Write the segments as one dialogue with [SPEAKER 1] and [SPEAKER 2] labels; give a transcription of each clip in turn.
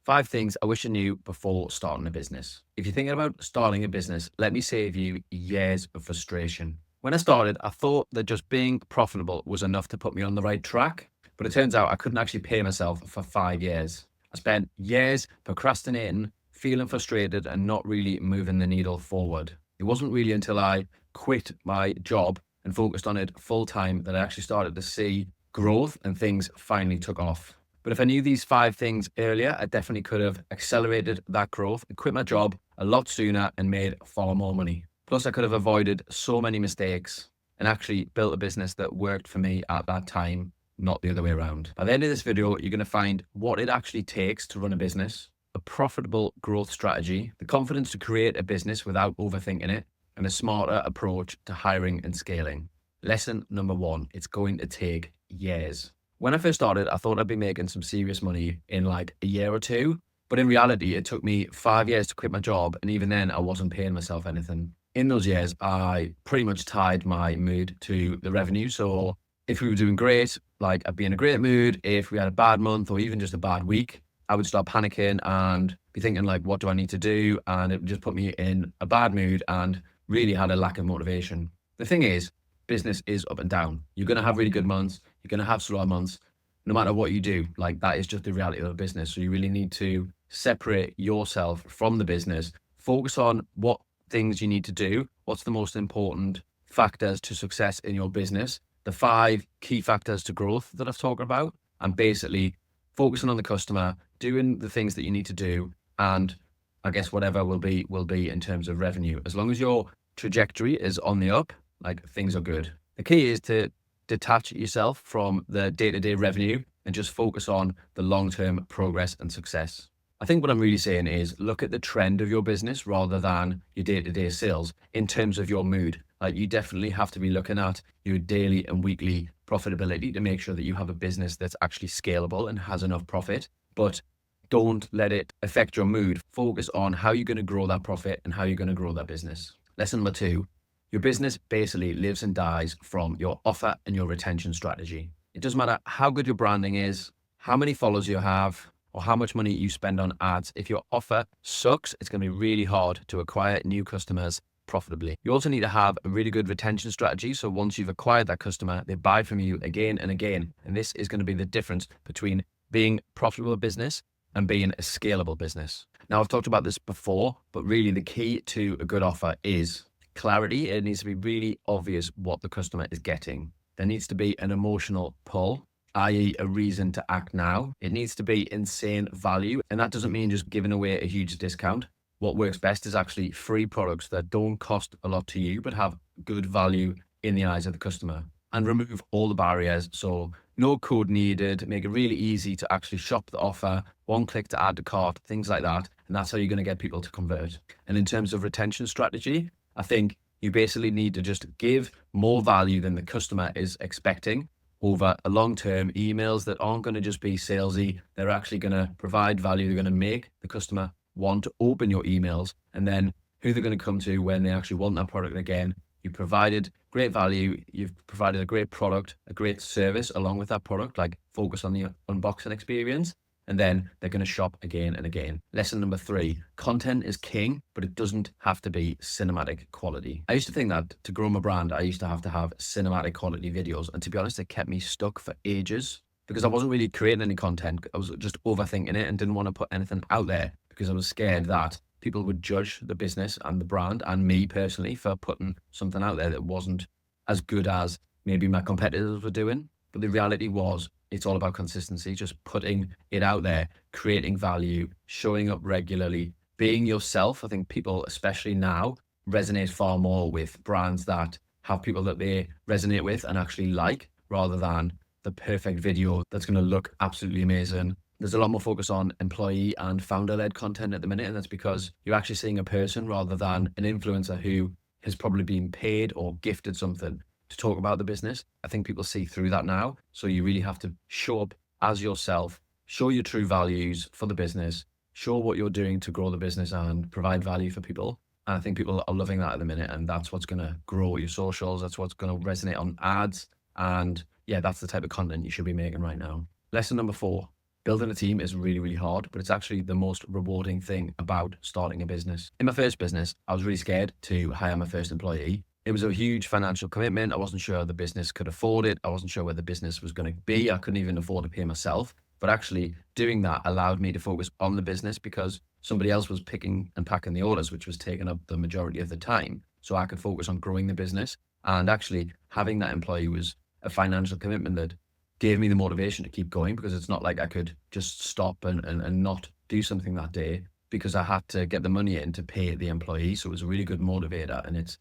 [SPEAKER 1] 5 things I wish I knew before starting a business. If you're thinking about starting a business, let me save you years of frustration. When I started, I thought that just being profitable was enough to put me on the right track, but it turns out I couldn't actually pay myself for 5 years. I spent years procrastinating, feeling frustrated, and not really moving the needle forward. It wasn't really until I quit my job and focused on it full time that I actually started to see growth and things finally took off. But if I knew these 5 things earlier, I definitely could have accelerated that growth and quit my job a lot sooner and made far more money. Plus, I could have avoided so many mistakes and actually built a business that worked for me at that time, not the other way around. By the end of this video, you're going to find what it actually takes to run a business, a profitable growth strategy, the confidence to create a business without overthinking it, and a smarter approach to hiring and scaling. Lesson number 1, it's going to take years. When I first started, I thought I'd be making some serious money in like a year or two. But in reality, it took me 5 years to quit my job. And even then, I wasn't paying myself anything. In those years, I pretty much tied my mood to the revenue. So if we were doing great, like I'd be in a great mood. If we had a bad month or even just a bad week, I would start panicking and be thinking like, what do I need to do? And it would just put me in a bad mood and really had a lack of motivation. The thing is, business is up and down. You're going to have really good months. You're going to have slower months, no matter what you do. Like that is just the reality of a business. So you really need to separate yourself from the business, focus on what things you need to do. What's the most important factors to success in your business? The 5 key factors to growth that I've talked about, and basically focusing on the customer, doing the things that you need to do. And I guess whatever will be in terms of revenue. As long as your trajectory is on the up, like things are good. The key is to detach yourself from the day-to-day revenue and just focus on the long-term progress and success. I think what I'm really saying is look at the trend of your business rather than your day-to-day sales in terms of your mood. Like you definitely have to be looking at your daily and weekly profitability to make sure that you have a business that's actually scalable and has enough profit, but don't let it affect your mood. Focus on how you're going to grow that profit and how you're going to grow that business. Lesson number 2, your business basically lives and dies from your offer and your retention strategy. It doesn't matter how good your branding is, how many followers you have, or how much money you spend on ads. If your offer sucks, it's going to be really hard to acquire new customers profitably. You also need to have a really good retention strategy. So once you've acquired that customer, they buy from you again and again. And this is going to be the difference between being a profitable business and being a scalable business. Now, I've talked about this before, but really the key to a good offer is clarity. It needs to be really obvious what the customer is getting. There needs to be an emotional pull, i.e. a reason to act now. It needs to be insane value. And that doesn't mean just giving away a huge discount. What works best is actually free products that don't cost a lot to you, but have good value in the eyes of the customer. And remove all the barriers. So no code needed, make it really easy to actually shop the offer, one click to add to cart, things like that. And that's how you're going to get people to convert. And in terms of retention strategy, I think you basically need to just give more value than the customer is expecting over a long-term. Emails that aren't going to just be salesy. They're actually going to provide value. They're going to make the customer want to open your emails, and then who they're going to come to when they actually want that product again. You provided great value. You've provided a great product, a great service along with that product, like focus on the unboxing experience. And then they're going to shop again and again. Lesson number 3, content is king, but it doesn't have to be cinematic quality. I used to think that to grow my brand, I used to have cinematic quality videos. And to be honest, it kept me stuck for ages because I wasn't really creating any content. I was just overthinking it and didn't want to put anything out there because I was scared that people would judge the business and the brand and me personally for putting something out there that wasn't as good as maybe my competitors were doing. But the reality was, it's all about consistency, just putting it out there, creating value, showing up regularly, being yourself. I think people, especially now, resonate far more with brands that have people that they resonate with and actually like, rather than the perfect video that's going to look absolutely amazing. There's a lot more focus on employee and founder-led content at the minute, and that's because you're actually seeing a person rather than an influencer who has probably been paid or gifted something to talk about the business. I think people see through that now. So you really have to show up as yourself, show your true values for the business, show what you're doing to grow the business and provide value for people. And I think people are loving that at the minute. And that's what's going to grow your socials. That's what's going to resonate on ads. And yeah, that's the type of content you should be making right now. Lesson number 4, Building a team is really, really hard, but it's actually the most rewarding thing about starting a business. In my first business, I was really scared to hire my first employee. It was a huge financial commitment. I wasn't sure the business could afford it. I wasn't sure where the business was going to be. I couldn't even afford to pay myself. But actually, doing that allowed me to focus on the business because somebody else was picking and packing the orders, which was taking up the majority of the time. So I could focus on growing the business. And actually, having that employee was a financial commitment that gave me the motivation to keep going, because it's not like I could just stop and not do something that day, because I had to get the money in to pay the employee. So it was a really good motivator. And it's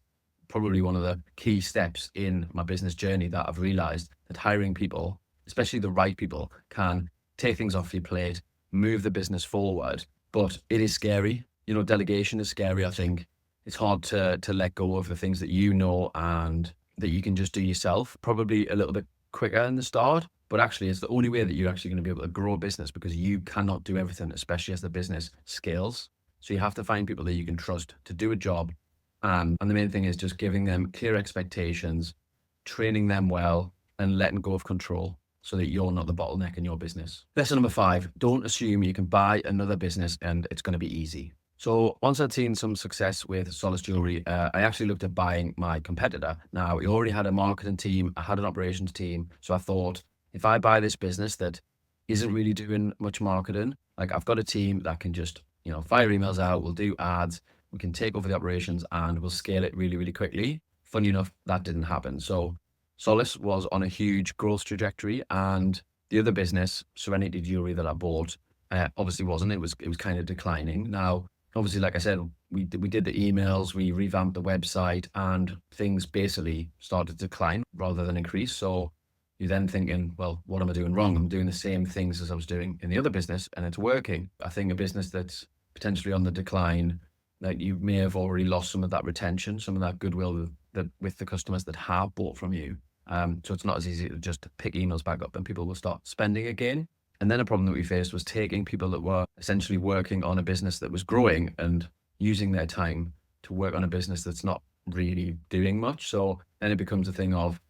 [SPEAKER 1] probably one of the key steps in my business journey that I've realized that hiring people, especially the right people, can take things off your plate, move the business forward. But it is scary. Delegation is scary, I think. It's hard to let go of the things that and that you can just do yourself, probably a little bit quicker in the start. But actually, it's the only way that you're actually going to be able to grow a business, because you cannot do everything, especially as the business scales. So you have to find people that you can trust to do a job. And the main thing is just giving them clear expectations, training them well, and letting go of control so that you're not the bottleneck in your business. Lesson number 5, don't assume you can buy another business and it's going to be easy. So once I'd seen some success with Solace Jewelry, I actually looked at buying my competitor. Now, we already had a marketing team, I had an operations team. So I thought, if I buy this business that isn't really doing much marketing, like I've got a team that can just, fire emails out, we'll do ads, we can take over the operations and we'll scale it really, really quickly. Funny enough, that didn't happen. So Solace was on a huge growth trajectory, and the other business, Serenity Jewelry, that I bought, obviously wasn't. It was kind of declining. Now, obviously, like I said, we did the emails, we revamped the website, and things basically started to decline rather than increase. So you're then thinking, well, what am I doing wrong? I'm doing the same things as I was doing in the other business, and it's working. I think a business that's potentially on the decline, like, you may have already lost some of that retention, some of that goodwill with the customers that have bought from you. So it's not as easy to just pick emails back up and people will start spending again. And then a problem that we faced was taking people that were essentially working on a business that was growing and using their time to work on a business that's not really doing much. So then it becomes a thing of,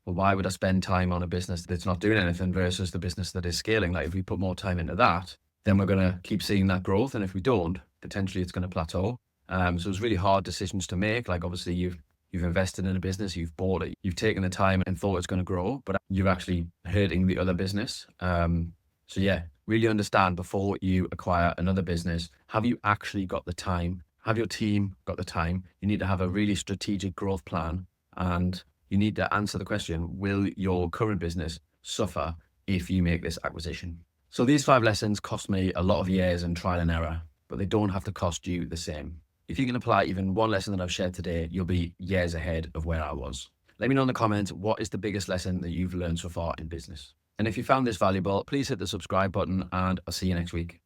[SPEAKER 1] well, why would I spend time on a business that's not doing anything versus the business that is scaling? Like, if we put more time into that, then we're going to keep seeing that growth. And if we don't, potentially it's going to plateau. So it's really hard decisions to make. Like, obviously you've invested in a business, you've bought it, you've taken the time and thought it's going to grow, but you're actually hurting the other business. So yeah, really understand before you acquire another business, have you actually got the time? Have your team got the time? You need to have a really strategic growth plan, and you need to answer the question, will your current business suffer if you make this acquisition? So these 5 lessons cost me a lot of years and trial and error, but they don't have to cost you the same. If you can apply even one lesson that I've shared today, you'll be years ahead of where I was. Let me know in the comments, what is the biggest lesson that you've learned so far in business? And if you found this valuable, please hit the subscribe button, and I'll see you next week.